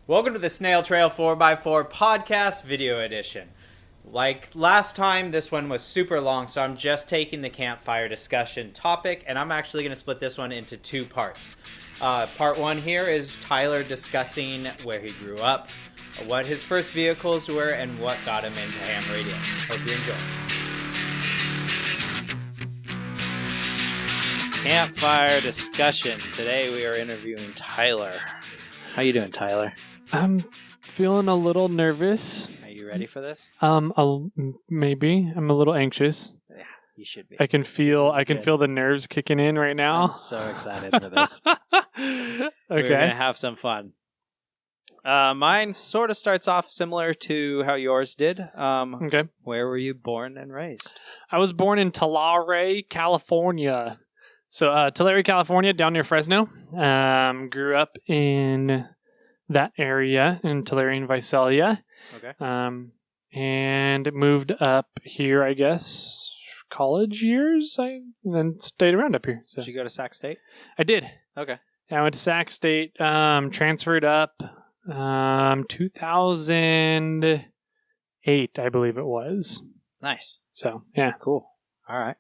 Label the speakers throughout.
Speaker 1: Welcome to the SnailTrail4x4 Podcast Video Edition. Like last time, this one was super long, so I'm just taking the campfire discussion topic, and I'm actually going to split this one into two parts. Part one here is Tyler discussing where he grew up, what his first vehicles were, and what got him into ham radio. Hope you enjoy. Campfire discussion. Today we are interviewing Tyler. How you doing, Tyler?
Speaker 2: I'm feeling a little nervous.
Speaker 1: Are you ready for this?
Speaker 2: Maybe. I'm a little anxious.
Speaker 1: Yeah, you should be.
Speaker 2: I can feel the nerves kicking in right now.
Speaker 1: I'm so excited for this.
Speaker 2: Okay.
Speaker 1: We're gonna have some fun. Mine sort of starts off similar to how yours did.
Speaker 2: Okay.
Speaker 1: Where were you born and raised?
Speaker 2: I was born in Tulare, California. So Tulare, California, down near Fresno. Grew up in that area in Tulare and Visalia.
Speaker 1: Okay.
Speaker 2: And moved up here, I guess, college years. And then stayed around up here. So
Speaker 1: Did you go to Sac State?
Speaker 2: I did.
Speaker 1: Okay.
Speaker 2: I went to Sac State. Transferred up 2008, I believe it was.
Speaker 1: Nice.
Speaker 2: So yeah,
Speaker 1: Cool. All right.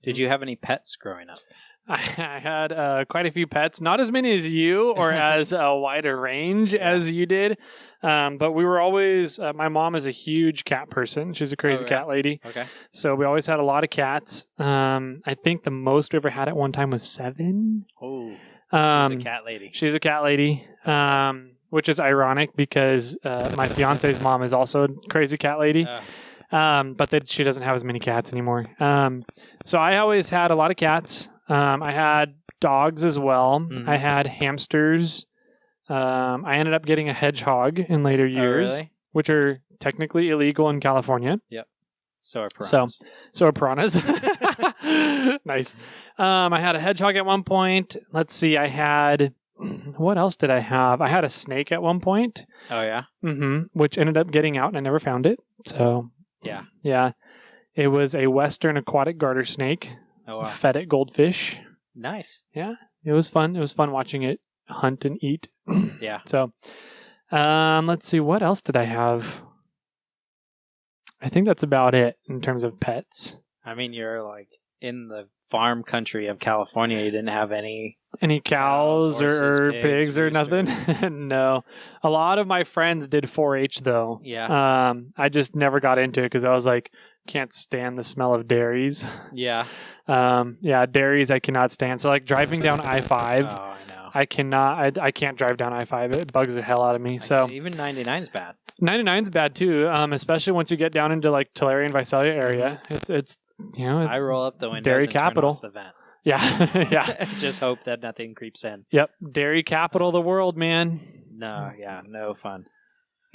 Speaker 1: Did you have any pets growing up?
Speaker 2: I had quite a few pets, not as many as you or as a wider range as you did. But we were always, my mom is a huge cat person. She's a crazy cat lady.
Speaker 1: Okay.
Speaker 2: So we always had a lot of cats. I think the most we ever had at one time was 7.
Speaker 1: Oh, she's a cat lady.
Speaker 2: She's a cat lady, which is ironic because my fiance's mom is also a crazy cat lady. But she doesn't have as many cats anymore. So I always had a lot of cats. I had dogs as well.
Speaker 1: Mm-hmm.
Speaker 2: I had hamsters. I ended up getting a hedgehog in later years,
Speaker 1: really?
Speaker 2: which are technically illegal in California.
Speaker 1: Yep. So are piranhas.
Speaker 2: So are piranhas. Nice. I had a hedgehog at one point. Let's see. What else did I have? I had a snake at one point.
Speaker 1: Oh, yeah?
Speaker 2: Mm-hmm. Which ended up getting out and I never found it. So
Speaker 1: Yeah.
Speaker 2: yeah. It was a western aquatic garter snake.
Speaker 1: Oh, wow.
Speaker 2: Fed it goldfish.
Speaker 1: Nice.
Speaker 2: Yeah, it was fun. It was fun watching it hunt and eat.
Speaker 1: Yeah.
Speaker 2: So, let's see. What else did I have? I think that's about it in terms of pets.
Speaker 1: I mean, you're like in the farm country of California. You didn't have any
Speaker 2: cows
Speaker 1: horses,
Speaker 2: or pigs or
Speaker 1: roosters.
Speaker 2: nothing? No. A lot of my friends did 4-H though.
Speaker 1: Yeah.
Speaker 2: I just never got into it because I was like, can't stand the smell of dairies.
Speaker 1: Yeah.
Speaker 2: Dairies I cannot stand. So like driving down I-5.
Speaker 1: Oh, I know.
Speaker 2: I can't drive down I-5. It bugs the hell out of me. So
Speaker 1: even 99's bad.
Speaker 2: 99's bad too, especially once you get down into like Tulare and Visalia area. It's
Speaker 1: I roll up the windows
Speaker 2: dairy
Speaker 1: and
Speaker 2: capital.
Speaker 1: turn off the vent.
Speaker 2: Yeah. Yeah.
Speaker 1: Just hope that nothing creeps in.
Speaker 2: Yep. Dairy capital of the world, man.
Speaker 1: No fun.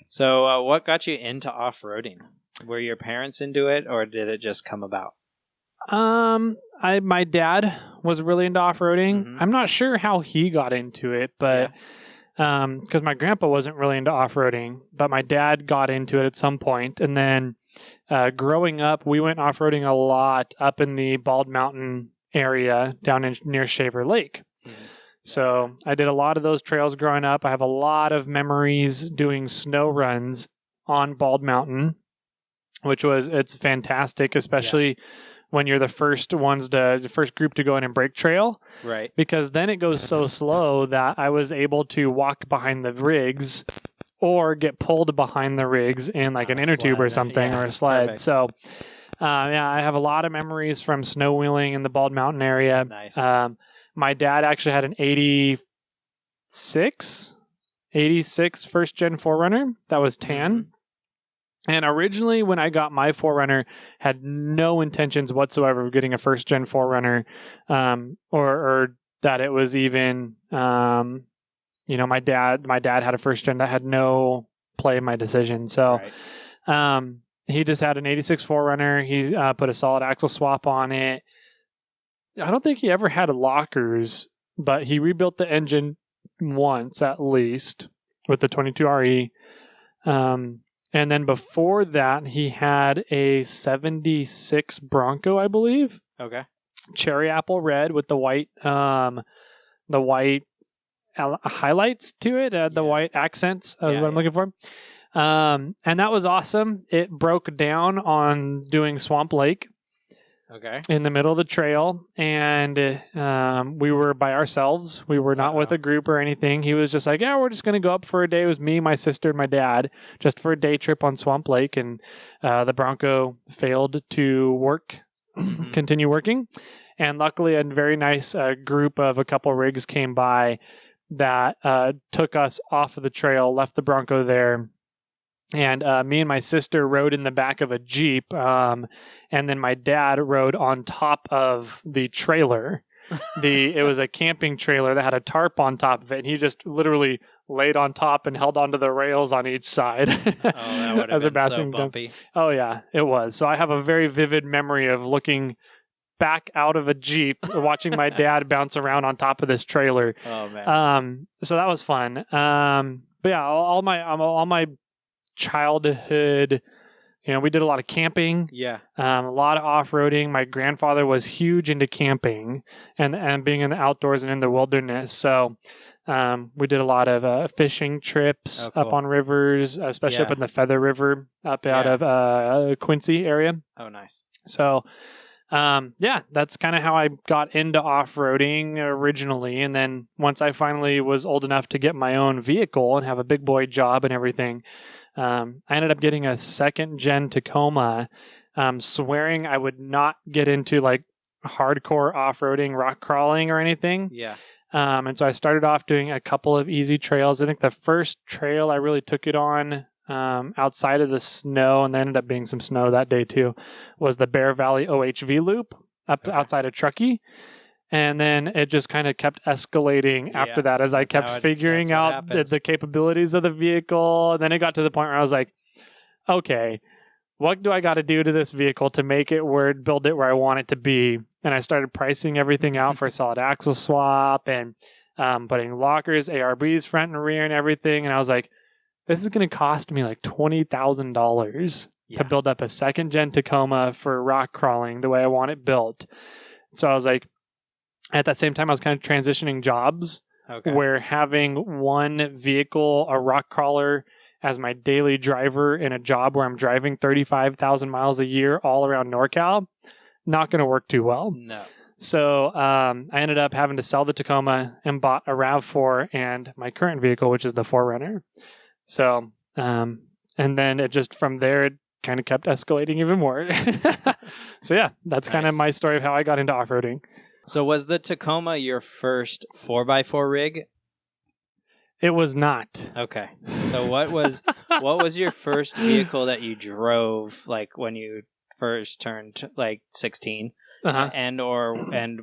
Speaker 1: So what got you into off-roading? Were your parents into it, or did it just come about?
Speaker 2: My dad was really into off-roading.
Speaker 1: Mm-hmm.
Speaker 2: I'm not sure how he got into it, but because my grandpa wasn't really into off-roading, but my dad got into it at some point. And then growing up, we went off-roading a lot up in the Bald Mountain area down near Shaver Lake. Mm-hmm. So I did a lot of those trails growing up. I have a lot of memories doing snow runs on Bald Mountain, it's fantastic, especially when you're the first group to go in and break trail.
Speaker 1: Right.
Speaker 2: Because then it goes so slow that I was able to walk behind the rigs or get pulled behind the rigs in like an inner tube or something or a sled.
Speaker 1: Perfect.
Speaker 2: So, I have a lot of memories from snow wheeling in the Bald Mountain area.
Speaker 1: Nice.
Speaker 2: My dad actually had an 86 first gen 4Runner that was tan.
Speaker 1: Mm-hmm.
Speaker 2: And originally, when I got my 4Runner, had no intentions whatsoever of getting a first gen 4Runner, or that it was even, my dad had a first gen that had no play in my decision. So, he just had an 86 4Runner. He put a solid axle swap on it. I don't think he ever had lockers, but he rebuilt the engine once at least with the 22RE. And then before that, he had a 76 Bronco, I believe.
Speaker 1: Okay.
Speaker 2: Cherry apple red with the white highlights to it, the white accents is what I'm looking for. And that was awesome. It broke down on doing Swamp Lake.
Speaker 1: Okay.
Speaker 2: In the middle of the trail, and we were by ourselves. We were not with a group or anything. He was just like, yeah, we're just going to go up for a day. It was me, my sister, and my dad, just for a day trip on Swamp Lake, and the Bronco failed to continue working. And luckily, a very nice group of a couple rigs came by that took us off of the trail, left the Bronco there. And me and my sister rode in the back of a Jeep, and then my dad rode on top of the trailer. It was a camping trailer that had a tarp on top of it, and he just literally laid on top and held onto the rails on each side.
Speaker 1: That would have been so bumpy.
Speaker 2: Oh, yeah, it was. So I have a very vivid memory of looking back out of a Jeep, watching my dad bounce around on top of this trailer.
Speaker 1: Oh, man.
Speaker 2: So that was fun. But yeah, all my childhood, we did a lot of camping, a lot of off-roading. My grandfather was huge into camping and being in the outdoors and in the wilderness, so we did a lot of fishing trips up on rivers, especially up in the Feather River up out of Quincy area.
Speaker 1: Oh, nice.
Speaker 2: So that's kind of how I got into off-roading originally. And then once I finally was old enough to get my own vehicle and have a big boy job and everything, I ended up getting a second-gen Tacoma, swearing I would not get into like hardcore off-roading, rock crawling or anything.
Speaker 1: Yeah.
Speaker 2: And so I started off doing a couple of easy trails. I think the first trail I really took it on outside of the snow, and there ended up being some snow that day too, was the Bear Valley OHV loop up outside of Truckee. And then it just kind of kept escalating after that as I kept figuring out the capabilities of the vehicle. And then it got to the point where I was like, okay, what do I got to do to this vehicle to make it build it where I want it to be? And I started pricing everything out for a solid axle swap and putting lockers, ARBs front and rear and everything. And I was like, this is going to cost me like $20,000 to build up a second gen Tacoma for rock crawling the way I want it built. So I was like, at that same time, I was kind of transitioning jobs where having one vehicle, a rock crawler, as my daily driver in a job where I'm driving 35,000 miles a year all around NorCal, not going to work too well.
Speaker 1: No.
Speaker 2: So I ended up having to sell the Tacoma and bought a RAV4 and my current vehicle, which is the 4Runner. So, and then it just from there, it kind of kept escalating even more. So yeah, that's kind of my story of how I got into off-roading.
Speaker 1: So was the Tacoma your first 4x4 rig?
Speaker 2: It was not.
Speaker 1: Okay. So what was your first vehicle that you drove, like when you first turned like 16? And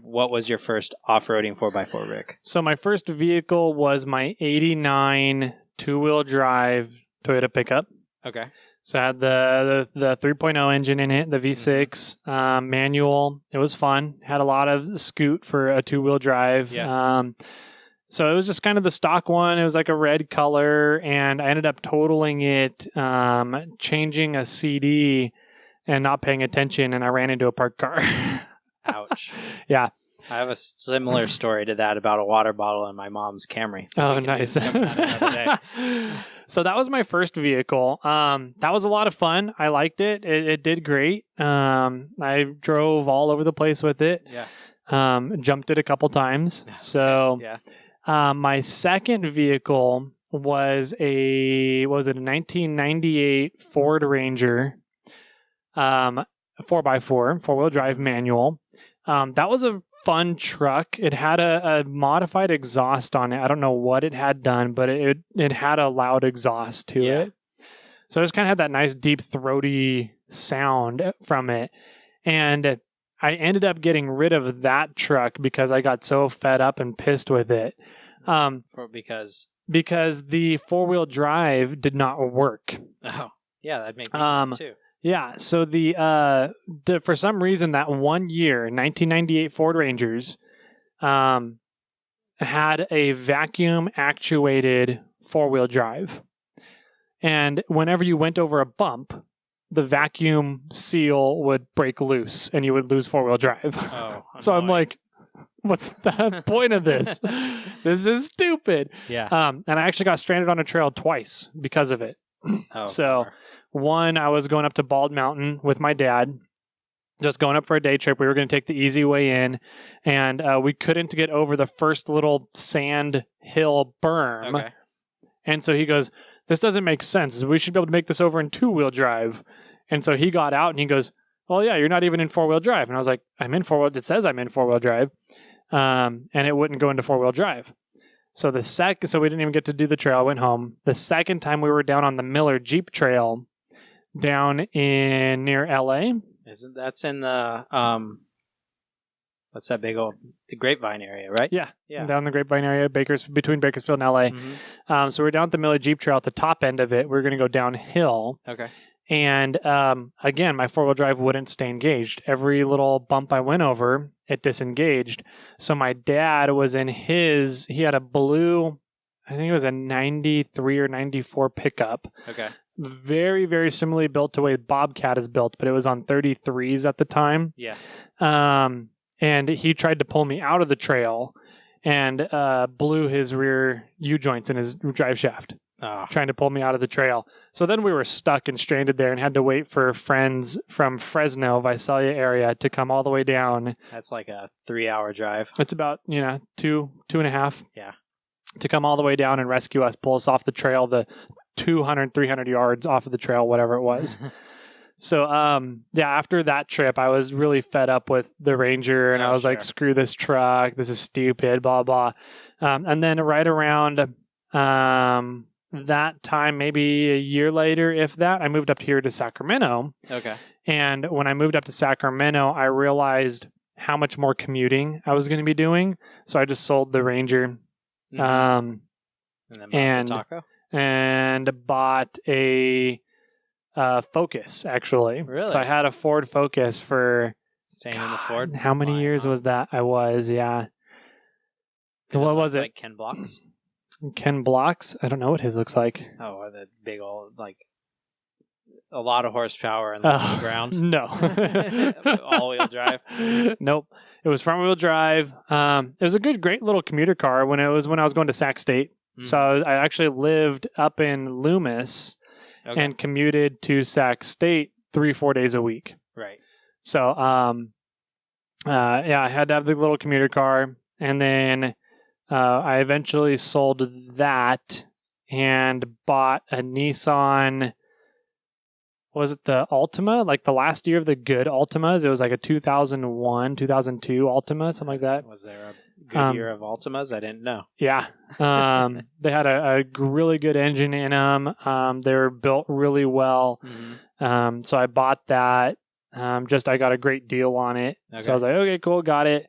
Speaker 1: what was your first off-roading 4x4 rig?
Speaker 2: So my first vehicle was my 89 two-wheel drive Toyota pickup.
Speaker 1: Okay. So
Speaker 2: I had the 3.0 engine in it, the V6 manual. It was fun. Had a lot of scoot for a two-wheel drive. Yeah. So it was just kind of the stock one. It was like a red color, and I ended up totaling it, changing a CD and not paying attention, and I ran into a parked car.
Speaker 1: Ouch.
Speaker 2: Yeah.
Speaker 1: I have a similar story to that about a water bottle in my mom's Camry.
Speaker 2: Oh, nice. So that was my first vehicle. That was a lot of fun. I liked it. It did great. I drove all over the place with it.
Speaker 1: Yeah.
Speaker 2: Jumped it a couple times. So my second vehicle was a 1998 Ford Ranger, 4x4, four-wheel drive manual. That was a fun truck. It had a modified exhaust on it. I don't know what it had done, but it had a loud exhaust to it. So it just kind of had that nice deep throaty sound from it. And I ended up getting rid of that truck because I got so fed up and pissed with it. Because the four-wheel drive did not work.
Speaker 1: Oh, yeah, that'd make me too.
Speaker 2: Yeah, so for some reason that one year, 1998 Ford Rangers, had a vacuum actuated four-wheel drive. And whenever you went over a bump, the vacuum seal would break loose and you would lose four-wheel drive.
Speaker 1: Oh,
Speaker 2: so I'm like, what's the point of this? This is stupid.
Speaker 1: Yeah.
Speaker 2: And I actually got stranded on a trail twice because of it.
Speaker 1: Oh,
Speaker 2: So one, I was going up to Bald Mountain with my dad, just going up for a day trip. We were going to take the easy way in, and we couldn't get over the first little sand hill berm.
Speaker 1: Okay.
Speaker 2: And so he goes, this doesn't make sense. We should be able to make this over in 2-wheel drive. And so he got out and he goes, well, yeah, you're not even in 4-wheel drive. And I was like, I'm in 4-wheel. It says I'm in 4-wheel drive. And it wouldn't go into 4-wheel drive. So so we didn't even get to do the trail. I went home. The second time we were down on the Miller Jeep Trail down in near LA.
Speaker 1: Isn't that's in the what's that big old the Grapevine area, right?
Speaker 2: Yeah.
Speaker 1: Yeah.
Speaker 2: Down the Grapevine area, between Bakersfield and LA.
Speaker 1: Mm-hmm.
Speaker 2: So we're down at the Miller Jeep Trail at the top end of it. We're going to go downhill.
Speaker 1: Okay.
Speaker 2: And again, my 4-wheel drive wouldn't stay engaged. Every little bump I went over, it disengaged. So my dad was in he had a blue, I think it was a 93 or 94 pickup.
Speaker 1: Okay.
Speaker 2: Very, very similarly built to the way Bobcat is built, but it was on 33s at the time.
Speaker 1: Yeah.
Speaker 2: And he tried to pull me out of the trail and blew his rear U-joints in his drive shaft. Trying to pull me out of the trail. So then we were stuck and stranded there and had to wait for friends from Fresno, Visalia area to come all the way down.
Speaker 1: That's like a 3-hour drive.
Speaker 2: It's about, 2.5.
Speaker 1: Yeah.
Speaker 2: To come all the way down and rescue us, pull us off the trail, the 200, 300 yards off of the trail, whatever it was. So, after that trip, I was really fed up with the Ranger and I was like, screw this truck. This is stupid, blah, blah. And then right around, that time, maybe a year later, if that, I moved up here to Sacramento.
Speaker 1: Okay. And
Speaker 2: when I moved up to Sacramento, I realized how much more commuting I was going to be doing. So I just sold the Ranger,
Speaker 1: and then bought the Taco?
Speaker 2: And bought a Focus, actually.
Speaker 1: Really?
Speaker 2: So I had a Ford Focus for
Speaker 1: staying in the Ford.
Speaker 2: How many years was that? I was, yeah. What was it?
Speaker 1: Like Ken Block's?
Speaker 2: Ken Block's? I don't know what his looks like.
Speaker 1: Oh, or the big old, like, a lot of horsepower in the ground.
Speaker 2: No.
Speaker 1: All-wheel drive?
Speaker 2: Nope. It was front-wheel drive. It was a great little commuter car when I was going to Sac State. Mm-hmm. So I actually lived up in Loomis and commuted to Sac State 3-4 days a week.
Speaker 1: Right.
Speaker 2: So, I had to have the little commuter car, and then I eventually sold that and bought a Nissan. Was it the Altima? Like the last year of the good Altimas? It was like a 2001, 2002 Altima, something like that.
Speaker 1: Was there a good year of Altimas? I didn't know.
Speaker 2: Yeah. They had a really good engine in them. They were built really well. Mm-hmm. So I bought that. I got a great deal on it. Okay. So I was like, okay, cool, got it.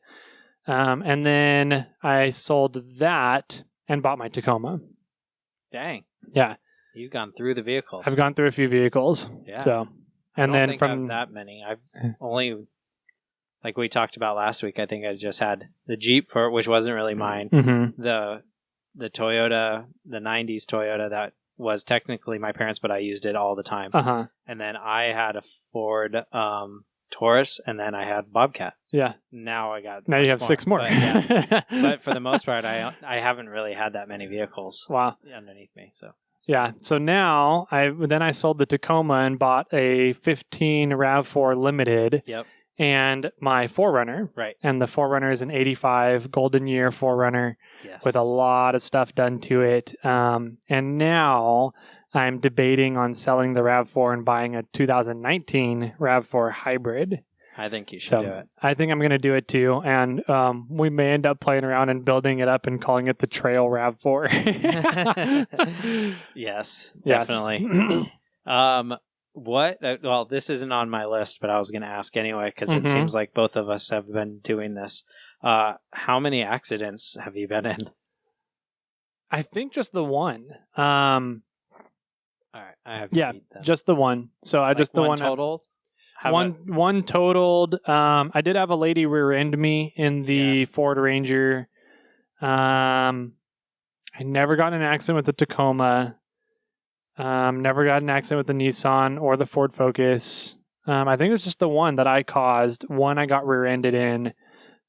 Speaker 2: And then I sold that and bought my Tacoma.
Speaker 1: Dang.
Speaker 2: Yeah.
Speaker 1: You've gone through the vehicles.
Speaker 2: I've gone through a few vehicles.
Speaker 1: Yeah.
Speaker 2: So,
Speaker 1: and then I have that many. I've only, like we talked about last week, I think I just had the Jeep, which wasn't really mine.
Speaker 2: Mm-hmm.
Speaker 1: The Toyota, the 90s Toyota that was technically my parents', but I used it all the time.
Speaker 2: Uh-huh.
Speaker 1: And then I had a Ford Taurus, and then I had Bobcat.
Speaker 2: Yeah.
Speaker 1: Now you
Speaker 2: have 6 more.
Speaker 1: But, but for the most part, I haven't really had that many vehicles.
Speaker 2: Wow.
Speaker 1: Underneath me. So.
Speaker 2: Yeah. So now I sold the Tacoma and bought a 15 RAV4 Limited.
Speaker 1: Yep.
Speaker 2: And my 4Runner.
Speaker 1: Right.
Speaker 2: And the 4Runner is an 85 Golden Year 4Runner.
Speaker 1: Yes.
Speaker 2: With a lot of stuff done to it. And now I'm debating on selling the RAV4 and buying a 2019 RAV4 Hybrid.
Speaker 1: I think you should do it.
Speaker 2: I think I'm going to do it too. And we may end up playing around and building it up and calling it the Trail RAV4.
Speaker 1: Yes, definitely. Well, this isn't on my list, but I was going to ask anyway, because it seems like both of us have been doing this. How many accidents have you been in?
Speaker 2: I think just the one.
Speaker 1: All right, I have to read them.
Speaker 2: Just the one. So I just the one
Speaker 1: total.
Speaker 2: One totaled. I did have a lady rear end me in the Ford Ranger. I never got in an accident with the Tacoma. Never got in an accident with the Nissan or the Ford Focus. I think it was just the one that I caused. One I got rear ended in.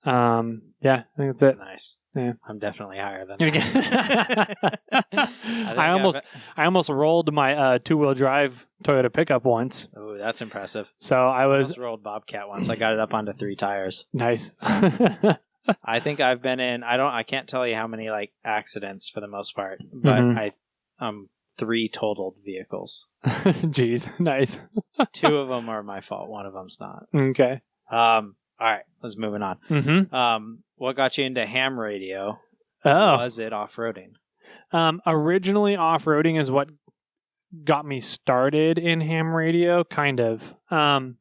Speaker 2: Yeah, I think that's it.
Speaker 1: Nice.
Speaker 2: Yeah.
Speaker 1: I'm definitely higher than
Speaker 2: Okay.
Speaker 1: that.
Speaker 2: I almost rolled my 2-wheel drive Toyota pickup once.
Speaker 1: Oh, that's impressive.
Speaker 2: So I was
Speaker 1: almost rolled Bobcat once. I got it up onto 3 tires.
Speaker 2: nice.
Speaker 1: I think I've been in. I can't tell you how many like accidents for the most part, but
Speaker 2: Mm-hmm.
Speaker 1: 3 totaled vehicles.
Speaker 2: Jeez, nice.
Speaker 1: 2 of them are my fault. 1 of them's not.
Speaker 2: Okay.
Speaker 1: All right, let's move on.
Speaker 2: Mm-hmm.
Speaker 1: What got you into ham radio?
Speaker 2: Oh,
Speaker 1: Was it off-roading?
Speaker 2: Originally off-roading is what got me started in ham radio, kind of. It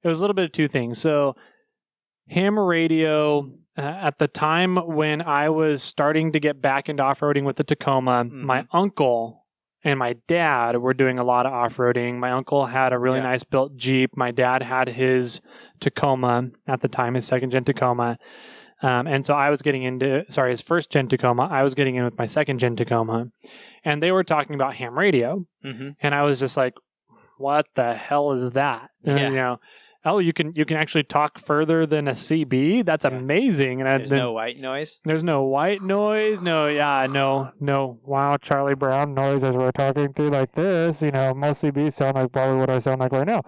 Speaker 2: was a little bit of 2 things. So ham radio, at the time when I was starting to get back into off-roading with the Tacoma, my uncle and my dad were doing a lot of off-roading. My uncle had a really nice built Jeep. My dad had his Tacoma at the time, his 2nd-gen Tacoma. And so I was getting into, his 1st-gen Tacoma. I was getting in with my 2nd-gen Tacoma. And they were talking about ham radio. Mm-hmm. And I was just like, what the hell is that?
Speaker 1: Yeah.
Speaker 2: Oh, you can actually talk further than a CB? That's amazing. And
Speaker 1: there's no white noise?
Speaker 2: There's no white noise. No. Wow, Charlie Brown noise as we're talking through like this. Most CBs sound like probably what I sound like right now.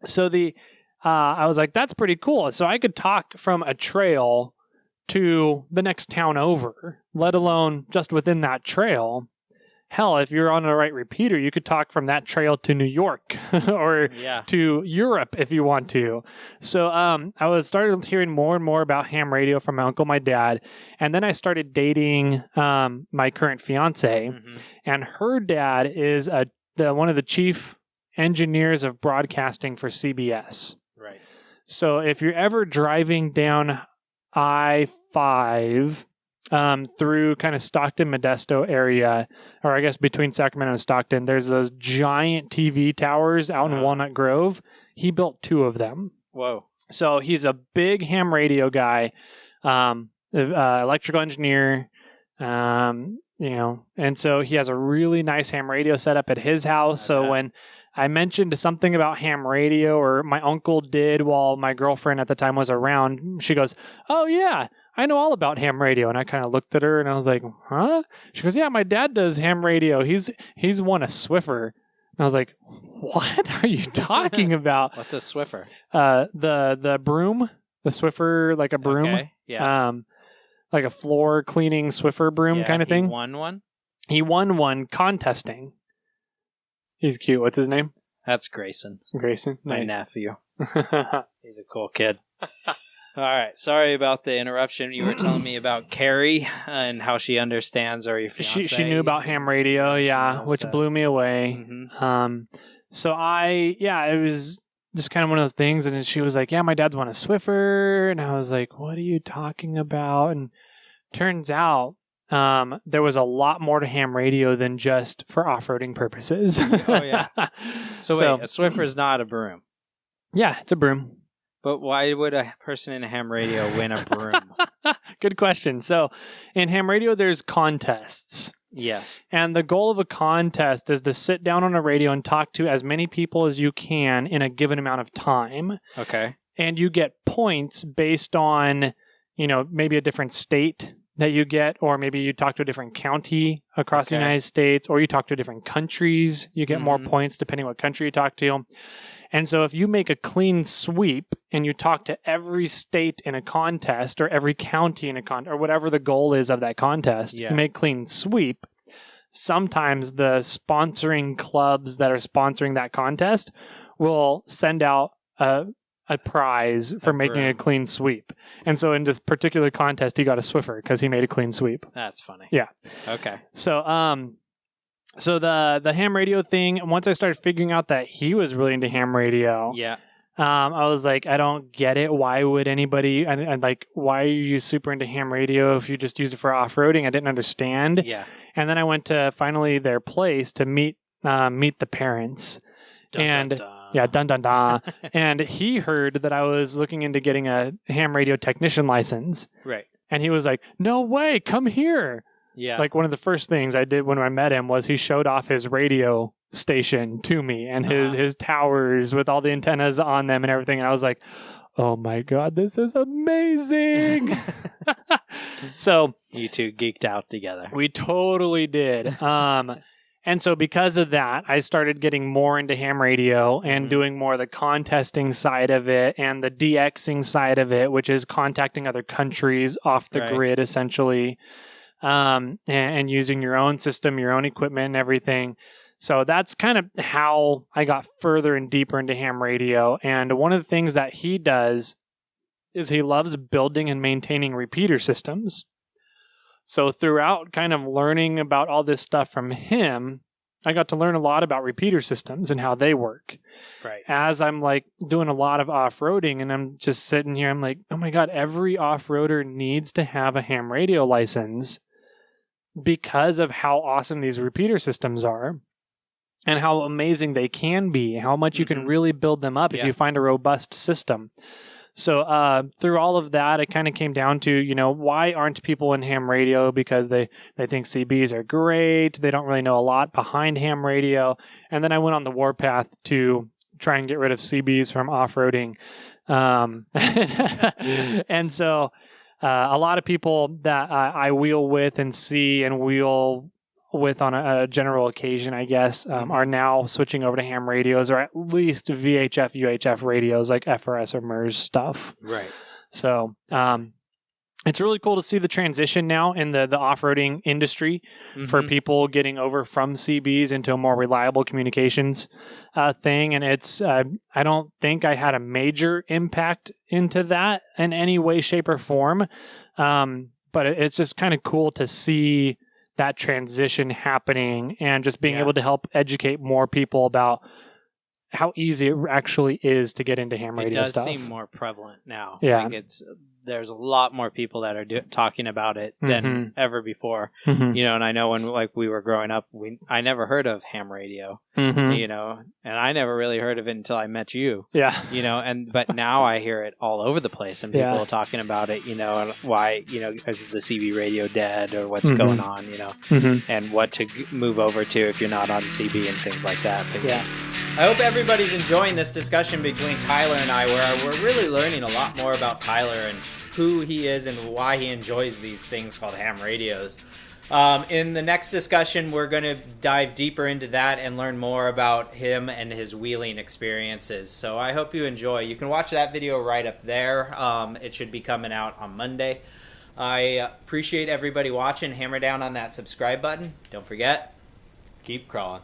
Speaker 2: So I was like, that's pretty cool. So I could talk from a trail to the next town over, let alone just within that trail. Hell, if you're on the right repeater, you could talk from that trail to New York or to Europe if you want to. So I started hearing more and more about ham radio from my uncle, my dad, and then I started dating my current fiance, and her dad is one of the chief engineers of broadcasting for CBS.
Speaker 1: Right.
Speaker 2: So if you're ever driving down I-5 through kind of Stockton, Modesto area, or I guess between Sacramento and Stockton, there's those giant TV towers out in Walnut Grove. He built 2 of them.
Speaker 1: Whoa.
Speaker 2: So he's a big ham radio guy, electrical engineer, and so he has a really nice ham radio set up at his house. So when I mentioned something about ham radio, or my uncle did while my girlfriend at the time was around, she goes, oh yeah, I know all about ham radio. And I kind of looked at her and I was like, huh? She goes, yeah, my dad does ham radio. He's won a Swiffer. And I was like, what are you talking about?
Speaker 1: What's a Swiffer?
Speaker 2: The broom, the Swiffer, like a broom.
Speaker 1: Okay. Yeah.
Speaker 2: Like a floor cleaning Swiffer broom kind of thing.
Speaker 1: He won one?
Speaker 2: He won one contesting. He's cute. What's his name?
Speaker 1: That's Grayson.
Speaker 2: Grayson?
Speaker 1: My
Speaker 2: Nice.
Speaker 1: nephew. He's a cool kid. All right. Sorry about the interruption. You were telling me about Carrie and how she understands, or your fiance.
Speaker 2: She knew about ham radio, which blew me away.
Speaker 1: Mm-hmm.
Speaker 2: So it was just kind of one of those things. And she was like, yeah, my dad's won a Swiffer. And I was like, what are you talking about? And turns out there was a lot more to ham radio than just for off-roading purposes.
Speaker 1: Oh, yeah. So wait, a Swiffer is not a broom.
Speaker 2: Yeah, it's a broom.
Speaker 1: But why would a person in a ham radio win a broom?
Speaker 2: Good question. So in ham radio, there's contests.
Speaker 1: Yes.
Speaker 2: And the goal of a contest is to sit down on a radio and talk to as many people as you can in a given amount of time.
Speaker 1: Okay.
Speaker 2: And you get points based on, maybe a different state that you get, or maybe you talk to a different county across the United States, or you talk to different countries. You get more points depending what country you talk to. And so if you make a clean sweep and you talk to every state in a contest, or every county in a contest, or whatever the goal is of that contest, you make clean sweep. Sometimes the sponsoring clubs that are sponsoring that contest will send out a prize for making a clean sweep. And so in this particular contest, he got a Swiffer because he made a clean sweep.
Speaker 1: That's funny.
Speaker 2: Yeah.
Speaker 1: Okay.
Speaker 2: So the ham radio thing, once I started figuring out that he was really into ham radio, I was like, I don't get it. Why would anybody, and like, why are you super into ham radio if you just use it for off-roading? I didn't understand.
Speaker 1: Yeah.
Speaker 2: And then I went to finally their place to meet the parents. Dun, dun, dun. And he heard that I was looking into getting a ham radio technician license.
Speaker 1: Right.
Speaker 2: And he was like, no way, come here.
Speaker 1: Yeah.
Speaker 2: Like one of the first things I did when I met him was he showed off his radio station to me, and his towers with all the antennas on them and everything. And I was like, oh my God, this is amazing. So
Speaker 1: you two geeked out together.
Speaker 2: We totally did. And so because of that, I started getting more into ham radio and doing more of the contesting side of it and the DXing side of it, which is contacting other countries off the grid, essentially, and using your own system, your own equipment and everything. So that's kind of how I got further and deeper into ham radio. And one of the things that he does is he loves building and maintaining repeater systems. So throughout kind of learning about all this stuff from him, I got to learn a lot about repeater systems and how they work.
Speaker 1: Right.
Speaker 2: As I'm like doing a lot of off-roading and I'm just sitting here, I'm like, oh my God, every off-roader needs to have a ham radio license because of how awesome these repeater systems are and how amazing they can be, how much you can really build them up if you find a robust system. So through all of that, it kind of came down to, you know, why aren't people in ham radio? Because they think CBs are great. They don't really know a lot behind ham radio. And then I went on the warpath to try and get rid of CBs from off-roading. And so a lot of people that I wheel with and see and wheel with on a general occasion, I guess, are now switching over to ham radios, or at least VHF, UHF radios like FRS or MERS stuff.
Speaker 1: Right.
Speaker 2: So it's really cool to see the transition now in the off-roading industry for people getting over from CBs into a more reliable communications thing. And it's I don't think I had a major impact into that in any way, shape, or form. But it's just kind of cool to see that transition happening and just being able to help educate more people about how easy it actually is to get into ham radio stuff.
Speaker 1: It does seem more prevalent now.
Speaker 2: Yeah.
Speaker 1: Like there's a lot more people that are talking about it than ever before. You know, and I know when like we were growing up, I never heard of ham radio, you know, and I never really heard of it until I met you.
Speaker 2: Yeah.
Speaker 1: You know, but now I hear it all over the place and people are talking about it, you know, and why, you know, is the CB radio dead or what's going on, you know, and what to move over to if you're not on CB and things like that. But I hope everybody's enjoying this discussion between Tyler and I, where we're really learning a lot more about Tyler and who he is and why he enjoys these things called ham radios. In the next discussion, we're going to dive deeper into that and learn more about him and his wheeling experiences. So I hope you enjoy. You can watch that video right up there. It should be coming out on Monday. I appreciate everybody watching. Hammer down on that subscribe button. Don't forget, keep crawling.